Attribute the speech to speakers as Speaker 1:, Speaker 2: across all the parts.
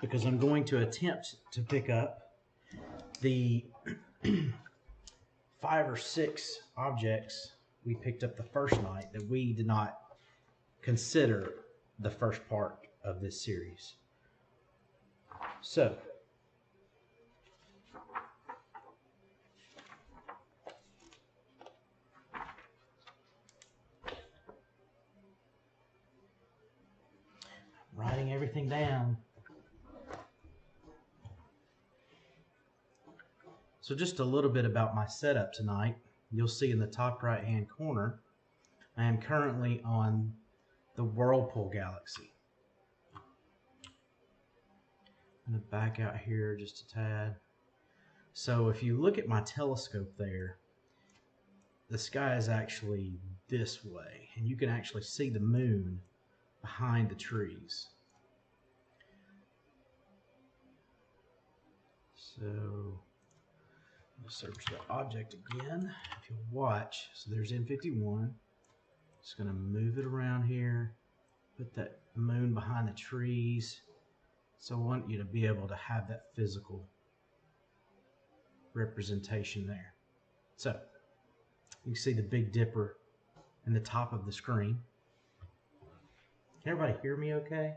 Speaker 1: because I'm going to attempt to pick up the 5 or 6 objects we picked up the first night that we did not consider the first part of this series. So, writing everything down. So just a little bit about my setup tonight. You'll see in the top right hand corner, I am currently on the Whirlpool Galaxy. I'm going to back out here just a tad. So if you look at my telescope there, the sky is actually this way, and you can actually see the moon behind the trees. So I'll search the object again. If you watch, so there's M51. Just going to move it around here, put that moon behind the trees. So I want you to be able to have that physical representation there. So you can see the Big Dipper in the top of the screen. Can everybody hear me okay?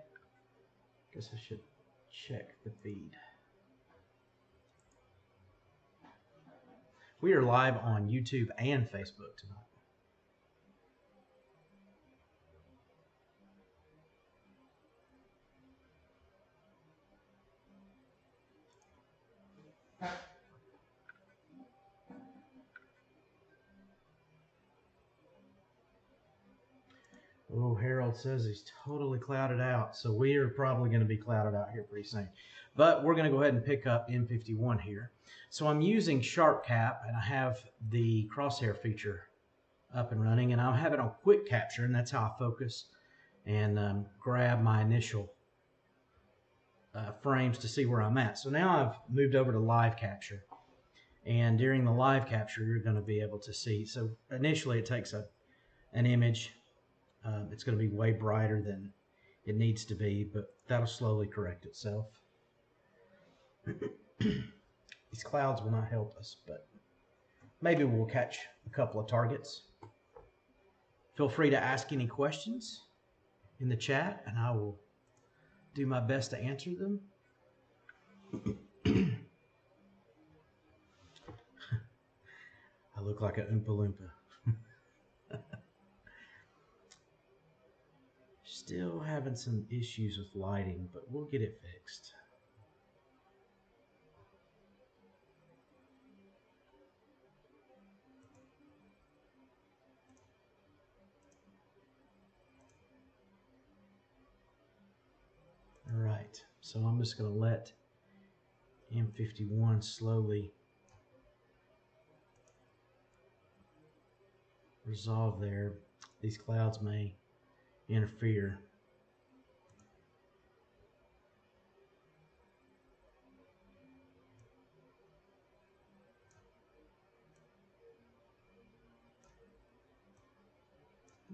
Speaker 1: Guess I should check the feed. We are live on YouTube and Facebook tonight. Oh, Harold says he's totally clouded out, so we are probably going to be clouded out here pretty soon. But we're going to go ahead and pick up M51 here. So I'm using Sharp Cap, and I have the crosshair feature up and running, and I'll have it on quick capture, and that's how I focus and grab my initial frames to see where I'm at. So now I've moved over to live capture, and during the live capture you're going to be able to see. So initially it takes an image. It's going to be way brighter than it needs to be, but that'll slowly correct itself. These clouds will not help us, but maybe we'll catch a couple of targets. Feel free to ask any questions in the chat, and I will do my best to answer them. I look like an Oompa Loompa. Still having some issues with lighting, but we'll get it fixed. All right, so I'm just going to let M51 slowly resolve there. These clouds may interfere.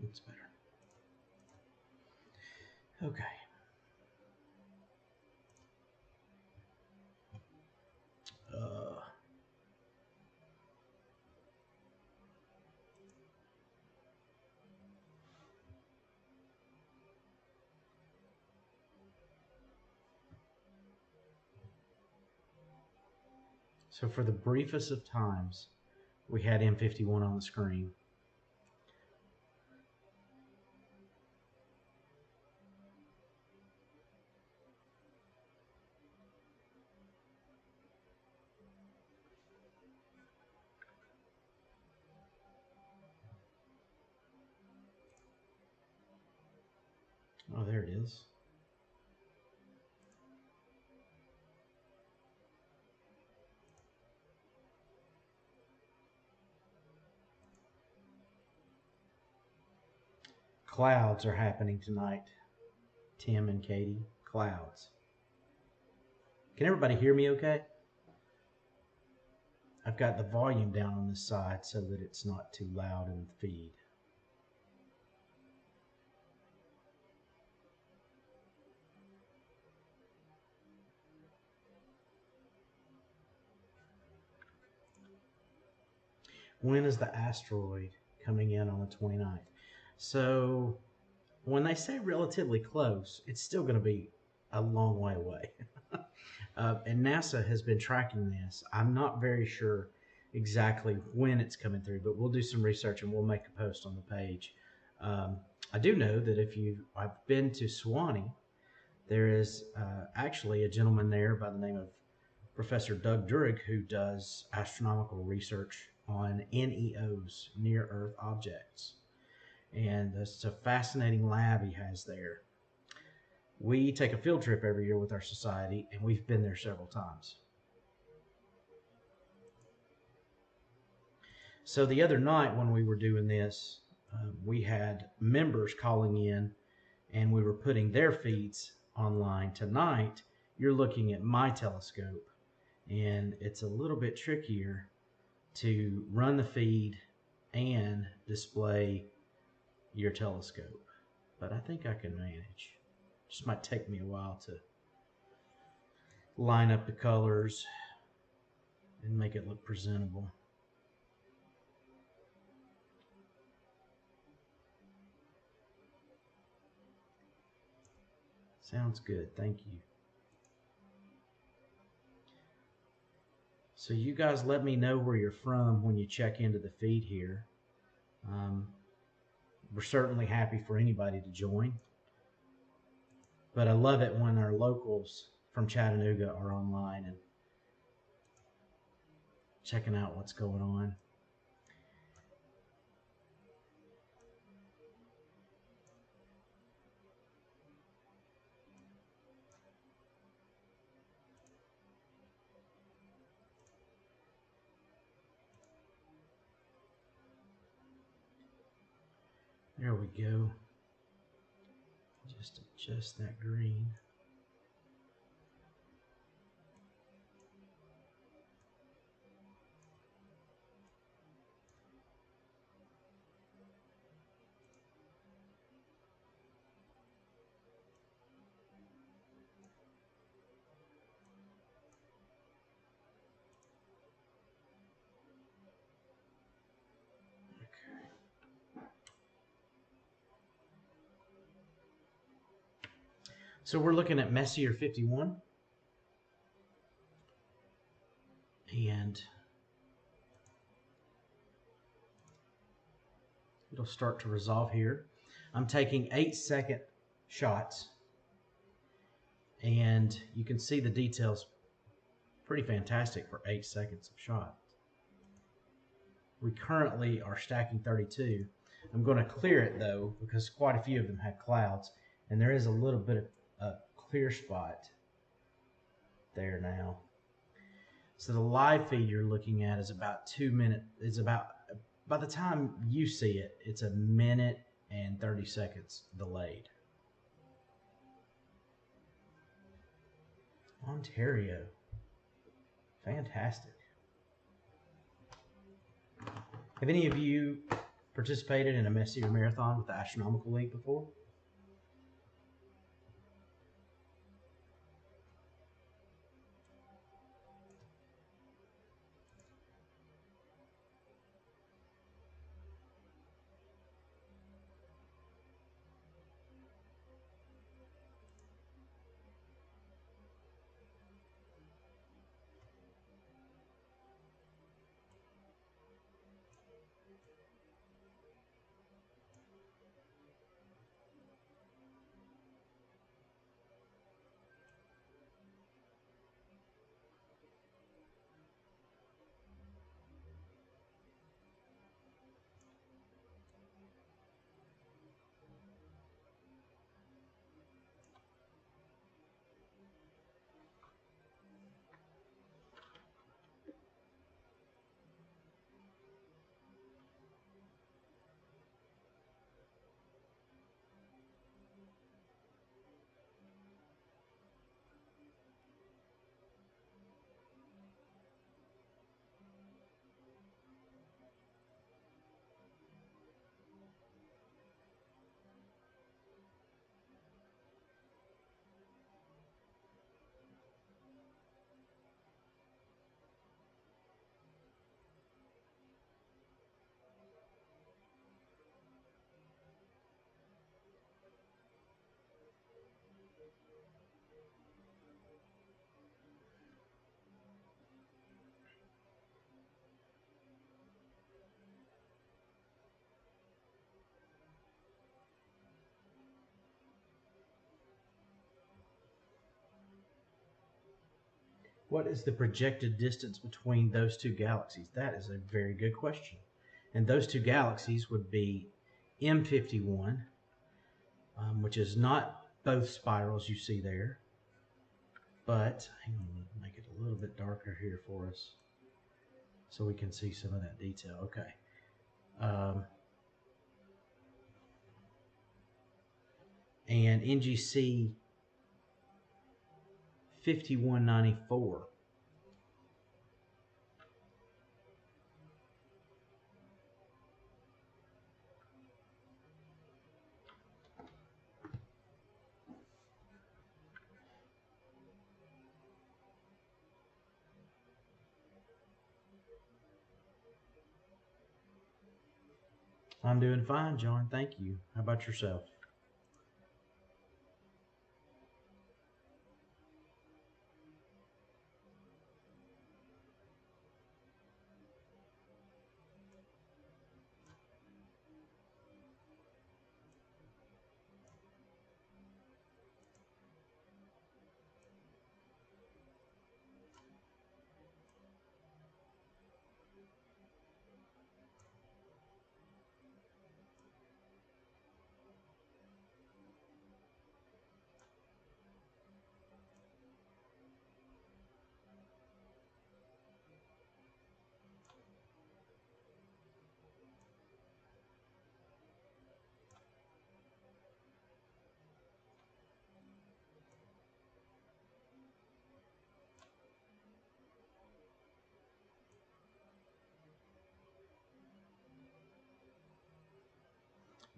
Speaker 1: It's better. Okay. So for the briefest of times, we had M51 on the screen. Oh, there it is. Clouds are happening tonight. Tim and Katie, clouds. Can everybody hear me okay? I've got the volume down on this side so that it's not too loud in the feed. when is the asteroid coming in on the 29th? So when they say relatively close, it's still going to be a long way away. And NASA has been tracking this. I'm not very sure exactly when it's coming through, but we'll do some research and we'll make a post on the page. I do know that I've been to Sewanee, there is actually a gentleman there by the name of Professor Doug Durig who does astronomical research on NEOs, near Earth objects. And it's a fascinating lab he has there. We take a field trip every year with our society, and we've been there several times. So the other night when we were doing this, we had members calling in, and we were putting their feeds online. Tonight, you're looking at my telescope, and it's a little bit trickier to run the feed and display your telescope, but I think I can manage. Just might take me a while to line up the colors and make it look presentable. Sounds good, thank you. So you guys let me know where you're from when you check into the feed here. We're certainly happy for anybody to join, but I love it when our locals from Chattanooga are online and checking out what's going on. There we go. Just adjust that green. So we're looking at Messier 51, and it'll start to resolve here. I'm taking 8-second shots, and you can see the details pretty fantastic for 8 seconds of shot. We currently are stacking 32. I'm going to clear it though because quite a few of them had clouds, and there is a little bit of a clear spot there now. So the live feed you're looking at is about 2 minutes. It's about, by the time you see it, it's 1 minute and 30 seconds delayed. Ontario. Fantastic. Have any of you participated in a Messier marathon with the Astronomical League before? What is the projected distance between those two galaxies? That is a very good question. And those two galaxies would be M51, which is not both spirals you see there, but hang on, make it a little bit darker here for us so we can see some of that detail. Okay. And NGC 5194. I'm doing fine, John. Thank you. How about yourself?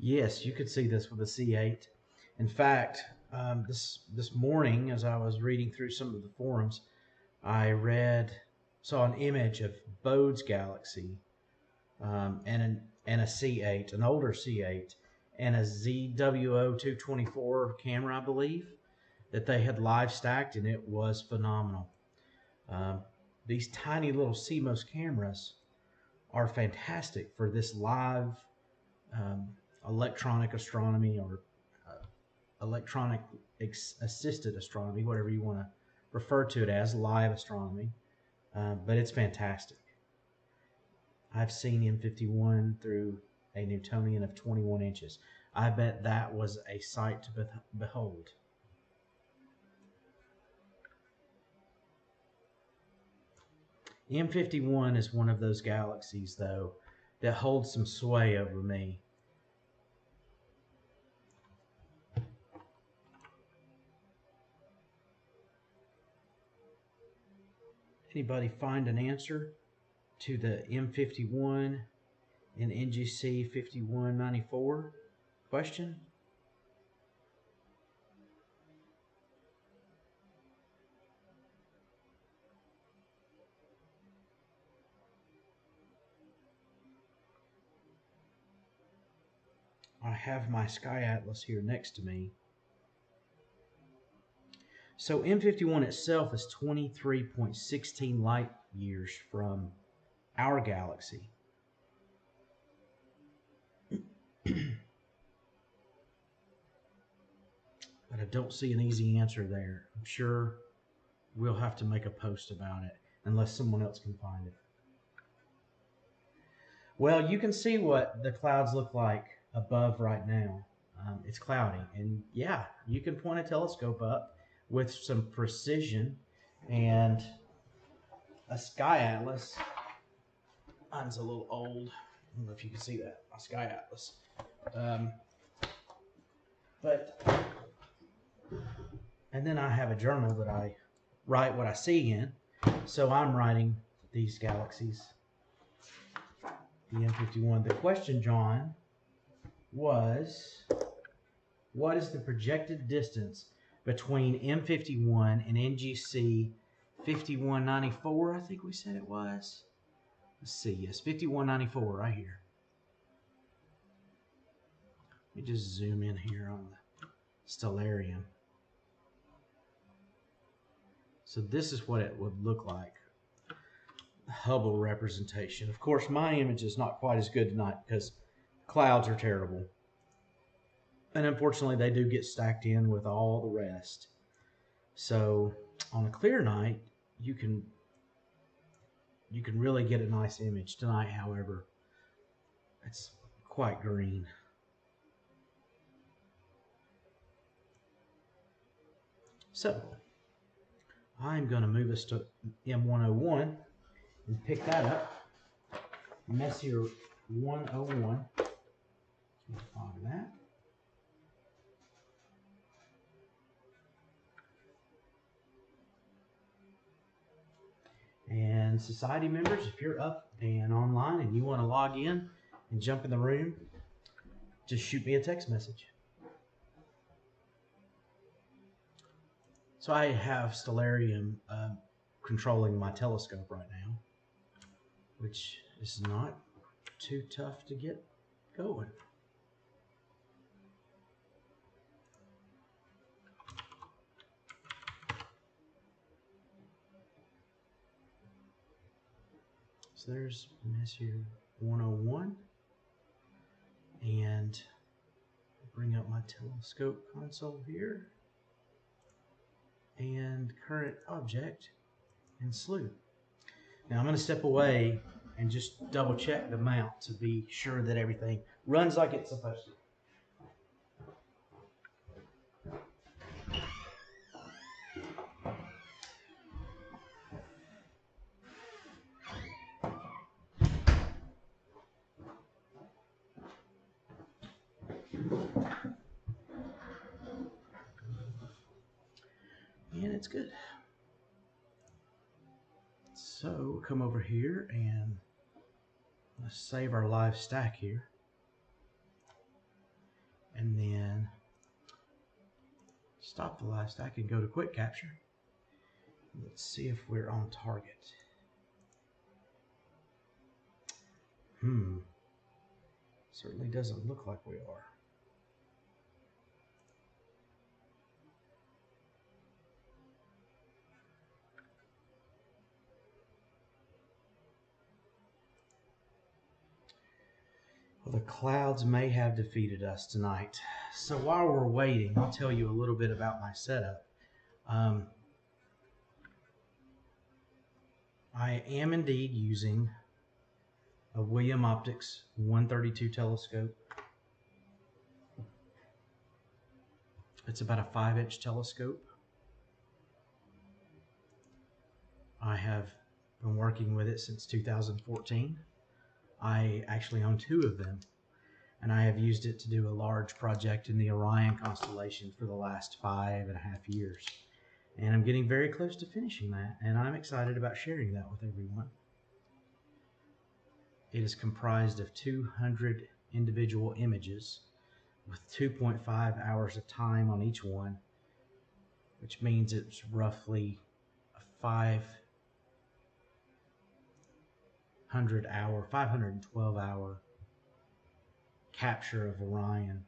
Speaker 1: Yes, you could see this with a C8. In fact, this morning, as I was reading through some of the forums, I saw an image of Bode's galaxy, and a C8, an older C8, and a ZWO-224 camera, I believe, that they had live stacked, and it was phenomenal. These tiny little CMOS cameras are fantastic for this live electronic astronomy, or electronic assisted astronomy, whatever you want to refer to it as, live astronomy. But it's fantastic. I've seen M51 through a Newtonian of 21 inches. I bet that was a sight to behold. M51 is one of those galaxies, though, that holds some sway over me. Anybody find an answer to the M51 and NGC 5194 question? I have my Sky Atlas here next to me. So M51 itself is 23.16 light years from our galaxy. But I don't see an easy answer there. I'm sure we'll have to make a post about it unless someone else can find it. Well, you can see what the clouds look like above right now. It's cloudy, and yeah, you can point a telescope up with some precision and a Sky Atlas. Mine's a little old. I don't know if you can see that, my Sky Atlas. And then I have a journal that I write what I see in. So I'm writing these galaxies, the M51. The question, John, was, what is the projected distance between M51 and NGC 5194? I think we said it was. Let's see. Yes, 5194 right here. Let me just zoom in here on the stellarium. So this is what it would look like. Hubble representation. Of course, my image is not quite as good tonight because clouds are terrible. And unfortunately, they do get stacked in with all the rest. So on a clear night, you can really get a nice image. Tonight, however, it's quite green. So I'm going to move us to M101 and pick that up. Messier 101. On that. And society members, if you're up and online and you want to log in and jump in the room, just shoot me a text message. So I have Stellarium controlling my telescope right now, which is not too tough to get going. So there's Messier 101, and bring up my telescope console here, and current object and slew. Now I'm going to step away and just double check the mount to be sure that everything runs like it's supposed to. And it's good. So come over here and let's save our live stack here. And then stop the live stack and go to quick capture. Let's see if we're on target. Certainly doesn't look like we are. Well, the clouds may have defeated us tonight. So while we're waiting, I'll tell you a little bit about my setup. I am indeed using a William Optics 132 telescope. It's about a 5-inch telescope. I have been working with it since 2014. I actually own 2 of them, and I have used it to do a large project in the Orion constellation for the last 5.5 years. And I'm getting very close to finishing that, and I'm excited about sharing that with everyone. It is comprised of 200 individual images with 2.5 hours of time on each one, which means it's roughly a 512 hour capture of Orion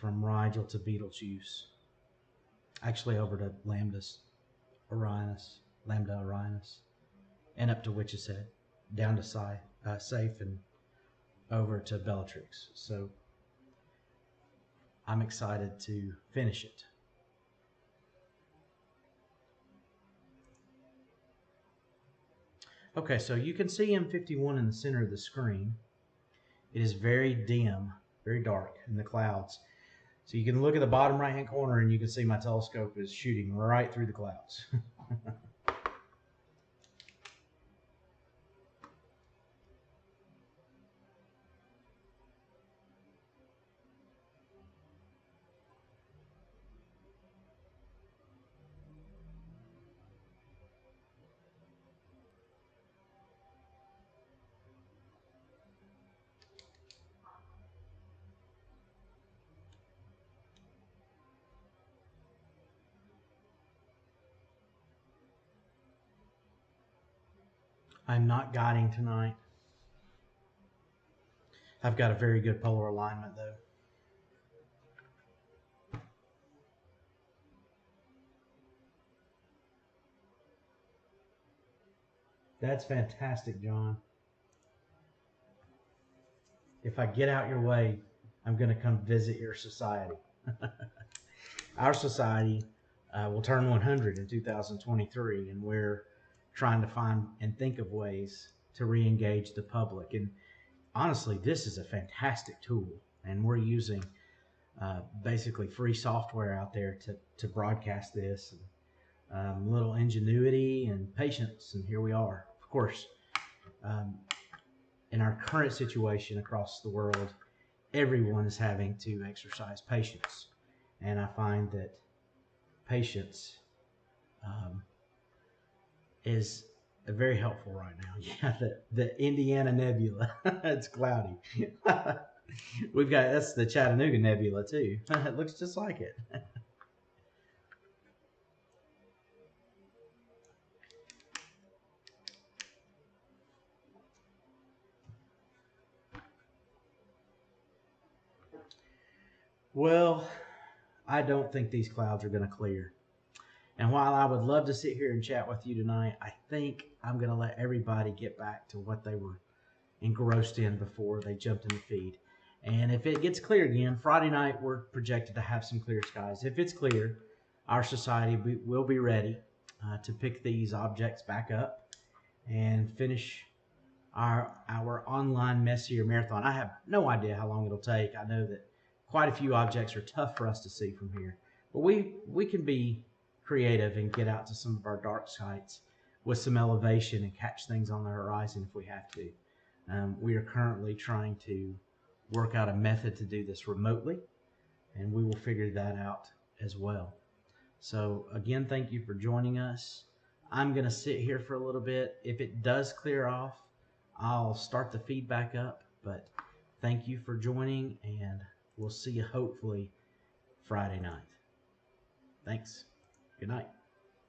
Speaker 1: from Rigel to Betelgeuse, actually over to Lambda Orionis, and up to Witch's Head, down to Safe, and over to Bellatrix. So I'm excited to finish it. Okay, so you can see M51 in the center of the screen. It is very dim, very dark in the clouds. So you can look at the bottom right-hand corner and you can see my telescope is shooting right through the clouds. I'm not guiding tonight. I've got a very good polar alignment though. That's fantastic, John. If I get out your way, I'm going to come visit your society. Our society will turn 100 in 2023, and we're trying to find and think of ways to re-engage the public. And honestly, this is a fantastic tool, and we're using basically free software out there to broadcast this. And, little ingenuity and patience, and here we are. Of course, um, in our current situation across the world, everyone is having to exercise patience, and I find that patience is very helpful right now. Yeah, the Indiana Nebula. It's cloudy. We've got, that's the Chattanooga Nebula too. It looks just like it. Well, I don't think these clouds are going to clear. And while I would love to sit here and chat with you tonight, I think I'm going to let everybody get back to what they were engrossed in before they jumped in the feed. And if it gets clear again, Friday night we're projected to have some clear skies. If it's clear, our society will be ready to pick these objects back up and finish our online Messier marathon. I have no idea how long it'll take. I know that quite a few objects are tough for us to see from here, but we can be creative and get out to some of our dark sites with some elevation and catch things on the horizon if we have to. We are currently trying to work out a method to do this remotely, and we will figure that out as well. So again, thank you for joining us. I'm going to sit here for a little bit. If it does clear off, I'll start the feedback up, but thank you for joining, and we'll see you hopefully Friday night. Thanks. Good night.